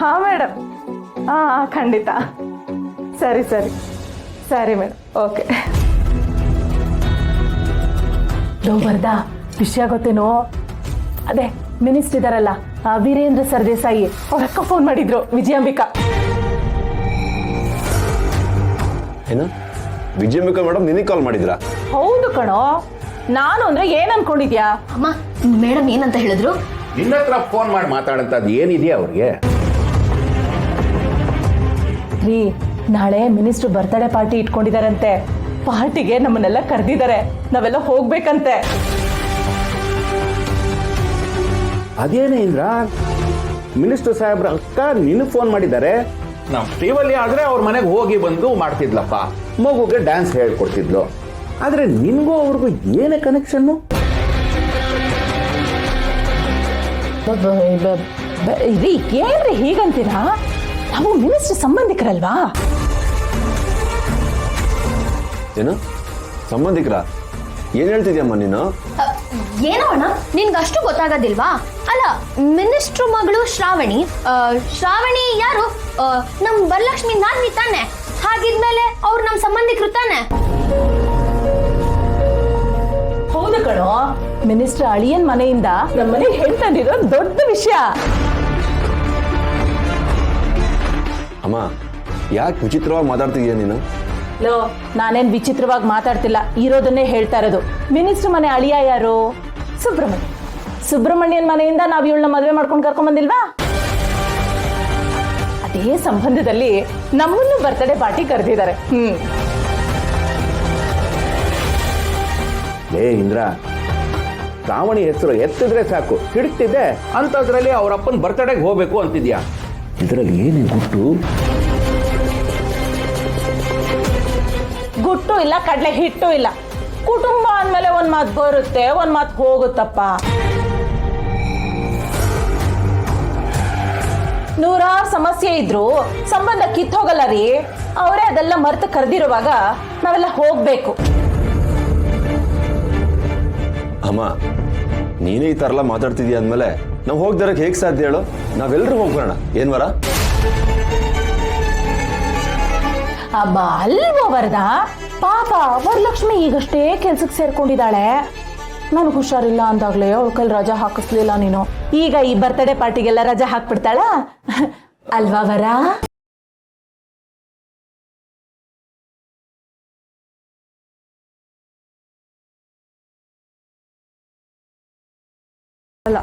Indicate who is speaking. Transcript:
Speaker 1: ಹಾಂ ಮೇಡಮ್. ಹಾಂ ಖಂಡಿತ. ಸರಿ ಸರಿ ಸರಿ ಮೇಡಮ್, ಓಕೆ. ಬರ್ದಾ ವಿಷಯ ಗೊತ್ತೇನೋ? ಅದೇ ಮಿನಿಸ್ಟರ್ ಇದಾರಲ್ಲ ವೀರೇಂದ್ರ ಸರ್ದೇಸಾಯಿ, ಅವ್ರ ಅಕ್ಕ ಫೋನ್ ಮಾಡಿದ್ರು, ವಿಜಯಾಂಬಿಕಾ.
Speaker 2: ಏನು ವಿಜಯಾಂಬಿಕಾ ಮೇಡಮ್ ನಿನಗೆ ಕಾಲ್ ಮಾಡಿದ್ರಾ?
Speaker 1: ಹೌದು ಕಣೋ. ನಾನು ಅಂದ್ರೆ ಏನ್ ಅನ್ಕೊಂಡಿದ್ಯಾ?
Speaker 3: ಅಮ್ಮ ಮೇಡಮ್ ಏನಂತ ಹೇಳಿದ್ರು?
Speaker 4: ನಿನ್ನ ಹತ್ರ ಫೋನ್ ಮಾಡಿ ಮಾತಾಡಂತದ್ದು ಏನಿದೆಯಾ ಅವ್ರಿಗೆ?
Speaker 1: ರೀ, ನಾಳೆ ಮಿನಿಸ್ಟರ್ ಬರ್ತ್ಡೇ ಪಾರ್ಟಿ ಇಟ್ಕೊಂಡಿದಾರಂತೆ. ಪಾರ್ಟಿಗೆ ನಮ್ಮನ್ನೆಲ್ಲ ಕರೆದಿದ್ದಾರೆ, ನಾವೆಲ್ಲ ಹೋಗ್ಬೇಕಂತೆ.
Speaker 4: ಅದೇನೇ ಇಂದ್ರ, ಮಿನಿಸ್ಟರ್ ಸಾಹೇಬ್ರ ಅಕ್ಕ ನಿನಗೆ ಫೋನ್ ಮಾಡಿದ್ದಾರೆ. ನಾವು ಶ್ರೀವಲ್ಲಿ ಆದ್ರೆ ಅವ್ರ ಮನೆಗೆ ಹೋಗಿ ಬಂದು ಮಾಡ್ತಿದ್ಲಪ್ಪ, ಮಗುಗೆ ಡ್ಯಾನ್ಸ್ ಹೇಳ್ಕೊಡ್ತಿದ್ಲು. ಆದ್ರೆ ನಿನ್ಗೂ ಅವ್ರಿಗೂ ಏನೇ ಕನೆಕ್ಷನ್ನು?
Speaker 1: ರೀ ಏನ್ರಿ ಹೀಗಂತೀರಾ? ನಾವು ಮಿನಿಸ್ಟರ್ ಸಂಬಂಧಿಕರಲ್ವಾ?
Speaker 2: ಏನು ಸಂಬಂಧಿಕರ? ಏನ್ ಹೇಳ್ತಿದ್ಯಮ್ಮ ನೀನು?
Speaker 3: ಏನೋ ಅಣ್ಣ, ನಿನ್ಗಷ್ಟು ಗೊತ್ತಾಗೋದಿಲ್ವಾ? ಅಲ್ಲ, ಮಿನಿಸ್ಟ್ರು ಮಗಳು ಶ್ರಾವಣಿ. ಶ್ರಾವಣಿ ಯಾರು? ನಮ್ ವರಲಕ್ಷ್ಮಿ ನಾದ್ನಿ ತಾನೆ. ಹಾಗಿದ್ಮೇಲೆ ಅವ್ರು ನಮ್ ಸಂಬಂಧಿಕರು ತಾನೆ.
Speaker 1: ಹೌದು ಕಣೋ, ಮಿನಿಸ್ಟರ್ ಅಳಿಯನ್ ಮನೆಯಿಂದ ನಮ್ಮ ಮನೆಗೆ ಹೇಳ್ತಂದಿರೋ ದೊಡ್ಡ ವಿಷಯ.
Speaker 2: ಅಮ್ಮ ಯಾಕೆ ವಿಚಿತ್ರವಾಗಿ ಮಾತಾಡ್ತಿದ್ಯಾ ನೀನು?
Speaker 1: ಲೋ, ನಾನೇನ್ ವಿಚಿತ್ರವಾಗಿ ಮಾತಾಡ್ತಿಲ್ಲ, ಇರೋದನ್ನೇ ಹೇಳ್ತಾ ಇರೋದು. ಮಿನಿಸ್ಟರ್ ಮನೆ ಅಳಿಯ ಯಾರು? ಸುಬ್ರಹ್ಮಣ್ಯನ್ ಮನೆಯಿಂದ ನಾವ್ ಇವಳನ್ನ ಮದುವೆ ಮಾಡ್ಕೊಂಡು ಕರ್ಕೊಂಡ್ ಬಂದಿಲ್ವಾ? ಅದೇ ಸಂಬಂಧದಲ್ಲಿ ನಮ್ಮನ್ನು ಬರ್ತ್ಡೇ ಪಾರ್ಟಿ ಕರೆದಿದ್ದಾರೆ.
Speaker 4: ಏ ಇಂದ್ರ, ಶ್ರಾವಣಿ ಹೆಸರು ಎತ್ತಿದ್ರೆ ಸಾಕು ಹಿಡಿತಿದ್ದೆ ಅಂತದ್ರಲ್ಲಿ ಅವ್ರ ಅಪ್ಪನ ಬರ್ತಡೆಗೆ ಹೋಗ್ಬೇಕು ಅಂತಿದ್ಯಾ? ಇದ್ರಲ್ಲಿ ಏನೇ ಗುಟ್ಟು?
Speaker 1: ಗುಟ್ಟು ಇಲ್ಲ, ಕಡ್ಲೆ ಹಿಟ್ಟು ಇಲ್ಲ. ಕುಟುಂಬ ಅಂದ್ಮೇಲೆ ಒಂದ್ ಮಾತು ಬರುತ್ತೆ, ಒಂದ್ ಮಾತು ಹೋಗುತ್ತಪ್ಪ. ನೂರಾರು ಸಮಸ್ಯೆ ಇದ್ರು ಸಂಬಂಧ ಕಿತ್ತೋಗಲ್ಲ ರೀ. ಅವರೇ ಅದೆಲ್ಲ ಮರೆತು ಕರೆದಿರುವಾಗ ನಾವೆಲ್ಲ ಹೋಗ್ಬೇಕು.
Speaker 2: ಅಮ್ಮ ನೀನೇ ಈ ತರ ಎಲ್ಲ ಮಾತಾಡ್ತಿದ್ಯಾ ಅಂದ್ಮೇಲೆ ನಾವು ಹೋಗ್ದಿರಕ್ಕೆ ಹೇಗೆ ಸಾಧ್ಯ ಹೇಳು? ನಾವೆಲ್ಲರೂ ಹೋಗ್ಬರೋಣ, ಏನ್ ವರ?
Speaker 1: ಅಬ್ಬಾ ಅಲ್ವಾ ವರದ, ಪಾಪ ವರಲಕ್ಷ್ಮಿ ಈಗಷ್ಟೇ ಕೆಲ್ಸಕ್ಕೆ ಸೇರ್ಕೊಂಡಿದ್ದಾಳೆ. ನನಗೆ ಹುಷಾರಿಲ್ಲ ಅಂದಾಗ್ಲೇ ಅವಳ ಕೈಲಿ ರಜಾ ಹಾಕಿಸ್ಲಿಲ್ಲ ನೀನು. ಈಗ ಈ ಬರ್ತ್ಡೇ ಪಾರ್ಟಿಗೆಲ್ಲ ರಜಾ ಹಾಕ್ಬಿಡ್ತಾಳ ಅಲ್ವಾ ವರ?
Speaker 5: ಅಲ್ಲ